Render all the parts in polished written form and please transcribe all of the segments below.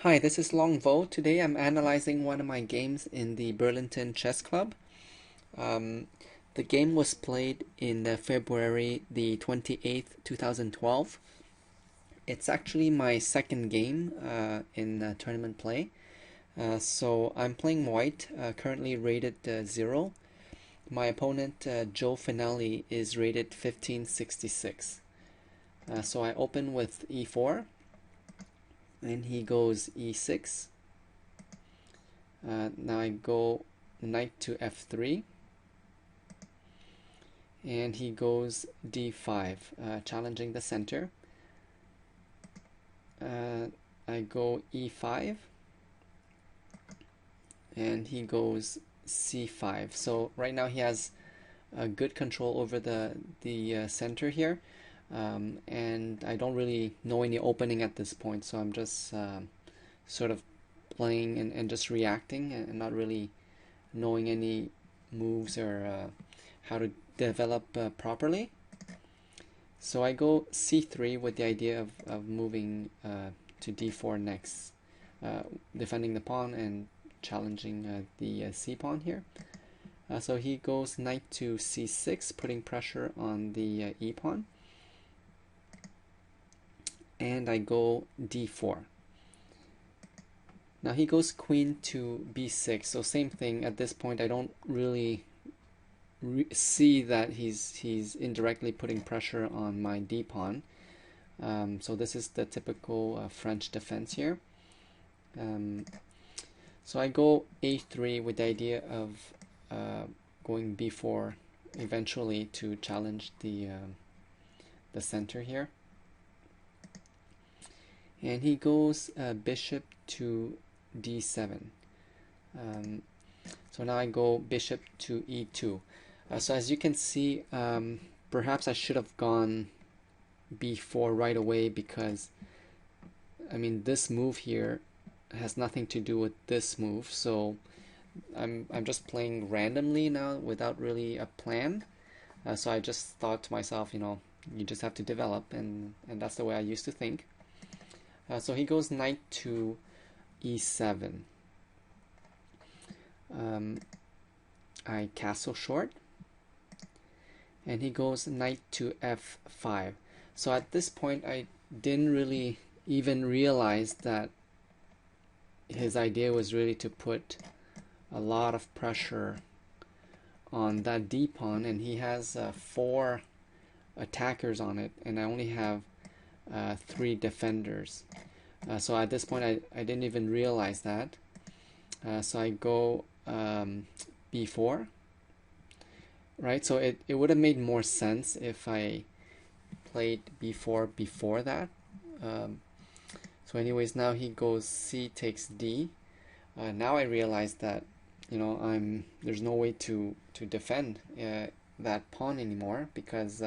Hi, this is Long Vo. Today I'm analyzing one of my games in the Burlington Chess Club. Um, the game was played in February the 28th, 2012. It's actually my second game in tournament play. So I'm playing white, currently rated 0. My opponent, Joe Finelli, is rated 1566. So I open with e4, and he goes e6. Now I go knight to f3, and he goes d5, challenging the center. I go e5, and he goes c5. So right now he has good control over the center here, and I don't really know any opening at this point. So I'm just sort of playing and just reacting and not really knowing any moves or how to develop properly. So I go c3 with the idea of moving to d4 next, defending the pawn and challenging the c pawn here. So he goes knight to c6, putting pressure on the e pawn. And I go d4. Now he goes queen to b6, so same thing. At this point I don't really see that he's indirectly putting pressure on my d pawn. So this is the typical French defense here. So I go a3 with the idea of going b4 eventually to challenge the center here. And he goes bishop to d7. So now I go bishop to e2. So as you can see, perhaps I should have gone b4 right away, because I mean this move here has nothing to do with this move. So I'm just playing randomly now without really a plan. So I just thought to myself, you just have to develop, and that's the way I used to think. So he goes knight to e7. I castle short, and he goes knight to f5. So at this point I didn't really even realize that his idea was really to put a lot of pressure on that d pawn, and he has 4 attackers on it, and I only have 3 defenders. So at this point I didn't even realize that. So I go b4, right? So it would have made more sense if I played b4 before that. So anyways, now he goes c takes d. Now I realize that there's no way to defend that pawn anymore, because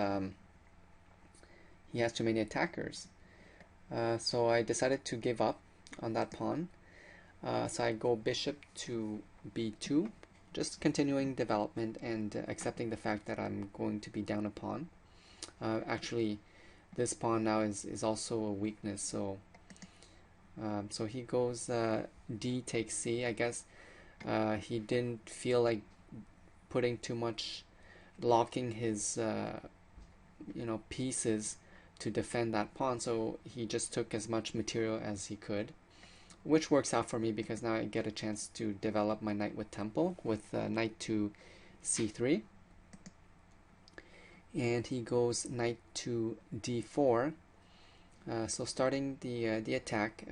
he has too many attackers. So I decided to give up on that pawn. So I go bishop to b2, just continuing development and accepting the fact that I'm going to be down a pawn. Actually, this pawn now is also a weakness. So so he goes d takes c. I guess he didn't feel like putting too much, locking his pieces to defend that pawn, so he just took as much material as he could, which works out for me because now I get a chance to develop my knight with tempo with knight to c3. And he goes knight to d4. So starting the attack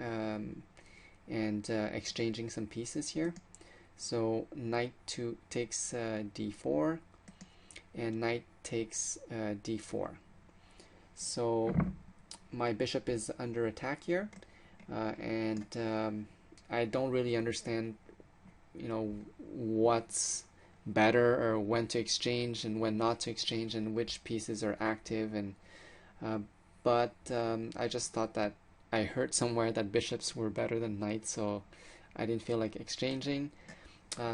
and exchanging some pieces here. So knight takes d4, and knight takes d4. So my bishop is under attack here, and I don't really understand, what's better, or when to exchange and when not to exchange, and which pieces are active. And but I just thought that I heard somewhere that bishops were better than knights, so I didn't feel like exchanging.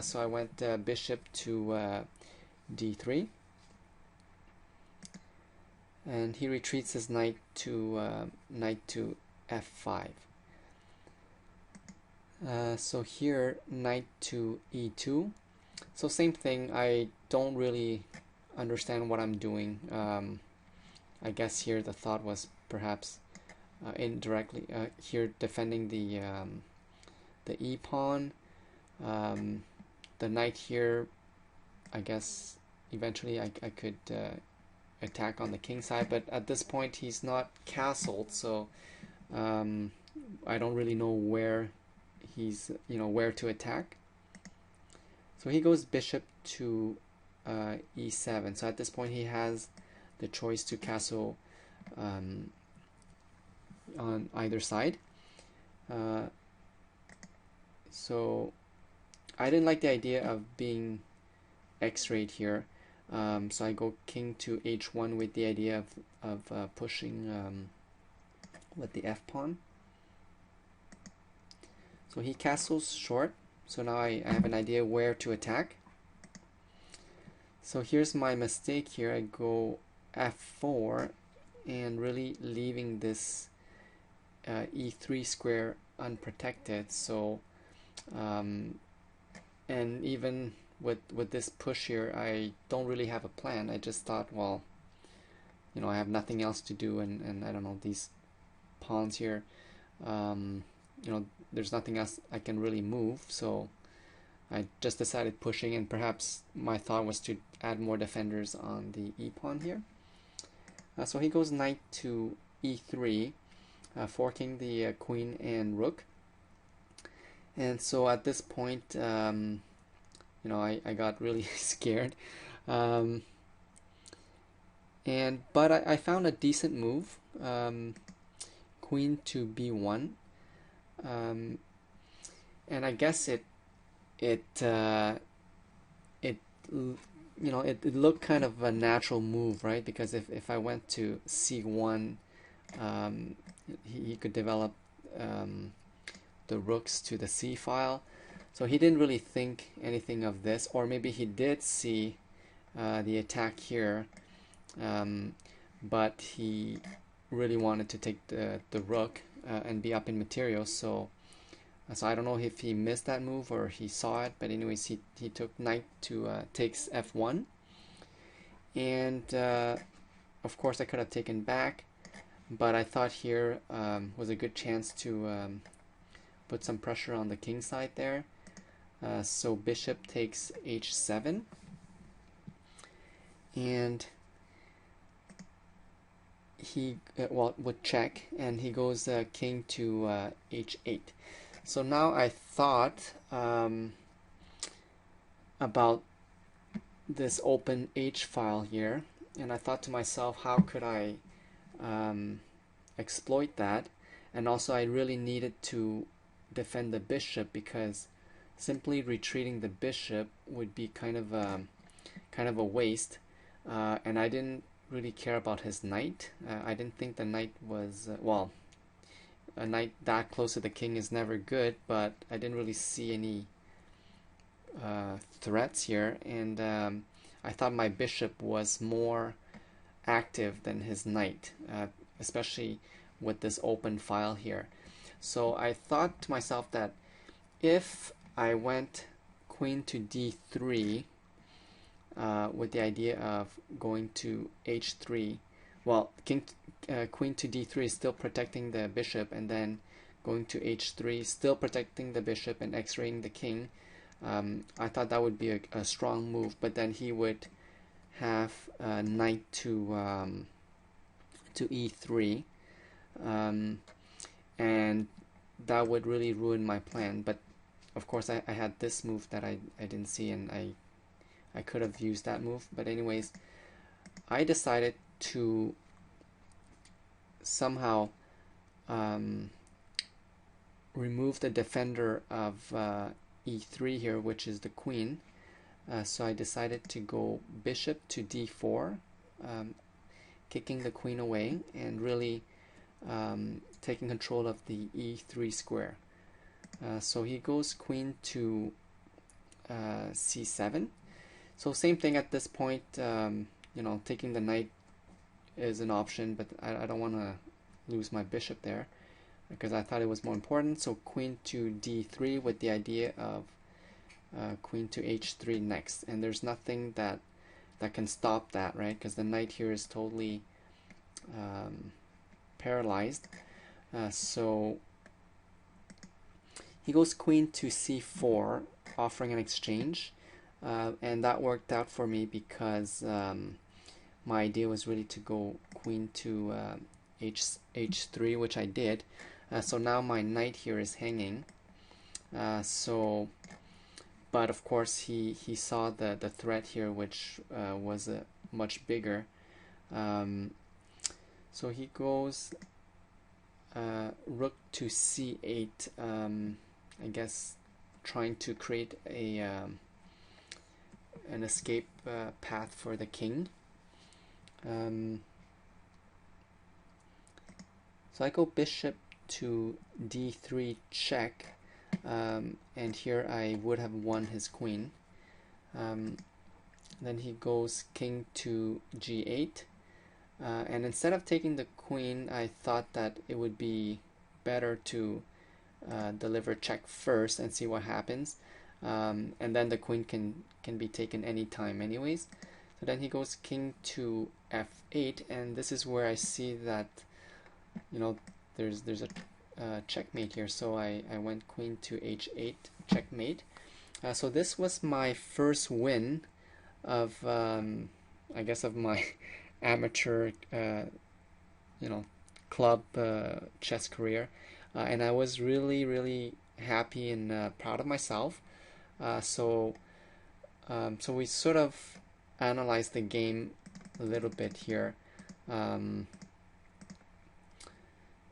So I went bishop to d3, and he retreats his knight to f5. So here, knight to e2. So same thing, I don't really understand what I'm doing. I guess here the thought was perhaps indirectly here defending the e pawn. The knight here, I guess eventually I could attack on the king side, but at this point he's not castled, so I don't really know where he's, where to attack. So he goes bishop to e7. So at this point he has the choice to castle on either side. So I didn't like the idea of being x-rayed here. So I go king to h1 with the idea of pushing with the f pawn. So he castles short. So now I have an idea where to attack. So here's my mistake here. I go f4 and really leaving this e3 square unprotected. So and even with this push here, I don't really have a plan. I just thought, well, I have nothing else to do, and I don't know, these pawns here, there's nothing else I can really move, so I just decided pushing, and perhaps my thought was to add more defenders on the e pawn here. So he goes knight to e3, forking the queen and rook. And so at this point, I got really scared. But I found a decent move, queen to b1, and I guess it looked kind of a natural move, right? Because if I went to c1, he could develop the rooks to the c file. So he didn't really think anything of this, or maybe he did see the attack here, but he really wanted to take the rook and be up in material. So I don't know if he missed that move or he saw it, but anyways, he took knight to takes f1, and of course I could have taken back, but I thought here was a good chance to put some pressure on the king side there. So bishop takes h7, and he would check, and he goes king to h8. So now I thought about this open h file here, and I thought to myself, how could I exploit that? And also I really needed to defend the bishop, because simply retreating the bishop would be kind of a waste, and I didn't really care about his knight. I didn't think the knight was a knight that close to the king is never good, but I didn't really see any threats here, and I thought my bishop was more active than his knight, especially with this open file here. So I thought to myself that if I went queen to d3 with the idea of going to h3, well, queen to d3 is still protecting the bishop, and then going to h3 still protecting the bishop and x-raying the king. I thought that would be a strong move, but then he would have knight to e3, and that would really ruin my plan. But of course I had this move that I didn't see, and I could have used that move. But anyways, I decided to somehow remove the defender of e3 here, which is the queen. So I decided to go bishop to d4, kicking the queen away and really taking control of the e3 square. So he goes queen to c7. So same thing at this point, taking the knight is an option, but I don't want to lose my bishop there. because I thought it was more important. So queen to d3 with the idea of queen to h3 next, and there's nothing that can stop that, right? Because the knight here is totally paralyzed. So he goes queen to c4, offering an exchange, and that worked out for me because my idea was really to go queen to h3, which I did. So now my knight here is hanging. But of course he saw the threat here, which was much bigger. So he goes rook to c8, I guess trying to create an escape path for the king. So I go bishop to d3 check, and here I would have won his queen. Then he goes king to g8, and instead of taking the queen, I thought that it would be better to deliver check first and see what happens, and then the queen can be taken anytime anyways. So then he goes king to f8, and this is where I see that, you know, there's a checkmate here. So I went queen to h8, checkmate. So this was my first win of I guess of my amateur club chess career, and I was really happy and proud of myself. So we sort of analyzed the game a little bit here.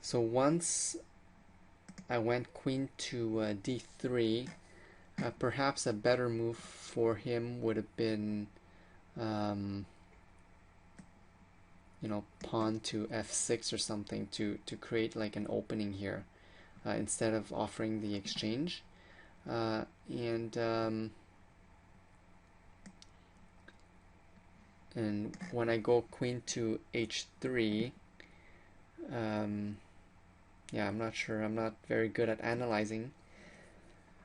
So once I went queen to d3, perhaps a better move for him would have been pawn to f6 or something to create like an opening here, instead of offering the exchange. And when I go queen to h3, yeah, I'm not sure. I'm not very good at analyzing.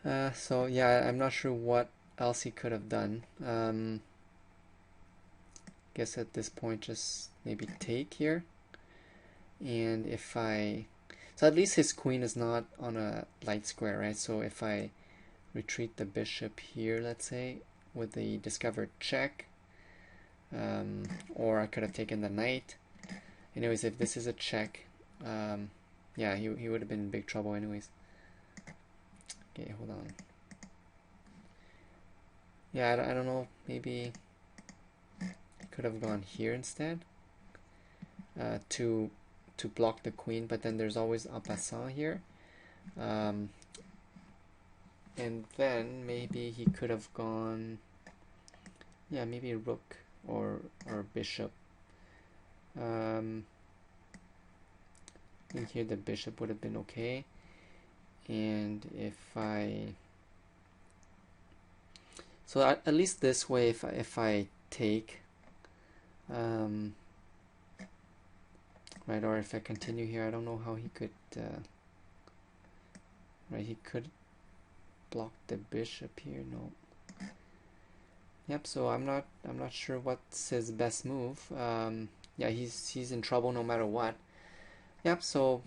So yeah, I'm not sure what else he could have done. Guess at this point just maybe take here. And so at least his queen is not on a light square, right? So if I retreat the bishop here, let's say, with the discovered check, or I could have taken the knight. Anyways, if this is a check, yeah, he would have been in big trouble anyways. Okay, hold on. Yeah, I don't know, maybe I could have gone here instead, to block the queen, but then there's always en passant here. And then maybe he could have gone, yeah, maybe rook or bishop. In here the bishop would have been okay. And if so at least this way, if I take, right, or if I continue here, I don't know how he could, right, he could block the bishop here. No. Yep, so I'm not sure what's his best move. Yeah, he's in trouble no matter what. Yep, so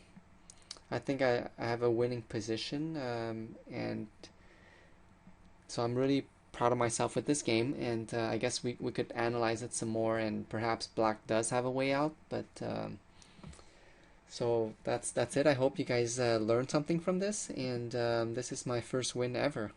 I think I have a winning position, and so I'm really proud of myself with this game, and I guess we could analyze it some more, and perhaps black does have a way out, but so that's it. I hope you guys learned something from this, and this is my first win ever.